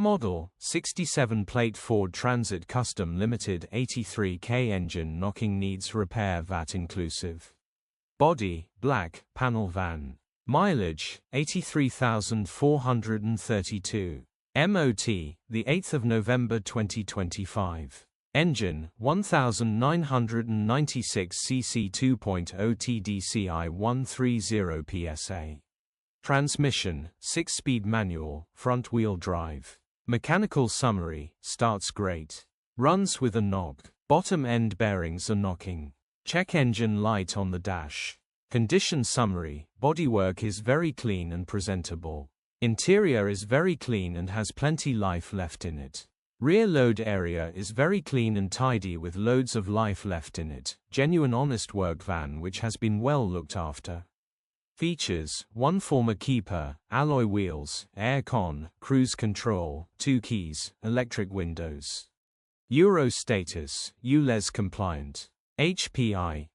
model, 67 plate Ford Transit Custom Limited 83K engine knocking needs repair Vat Inclusive. Body, black, panel van. Mileage, 83,432. MOT, the 8th of November 2025. Engine, 1996 cc 2.0 TDCI 130 PSA. Transmission, 6-speed manual, front-wheel drive. Mechanical summary, starts great. Runs with a knock. Bottom end bearings are knocking. Check engine light on the dash. Condition summary, bodywork is very clean and presentable. Interior is very clean and has plenty life left in it. Rear load area is very clean and tidy with loads of life left in it. Genuine honest work van which has been well looked after. Features, 1 former keeper, alloy wheels, air con, cruise control, 2 keys, electric windows. Euro status, Ulez compliant. HPI,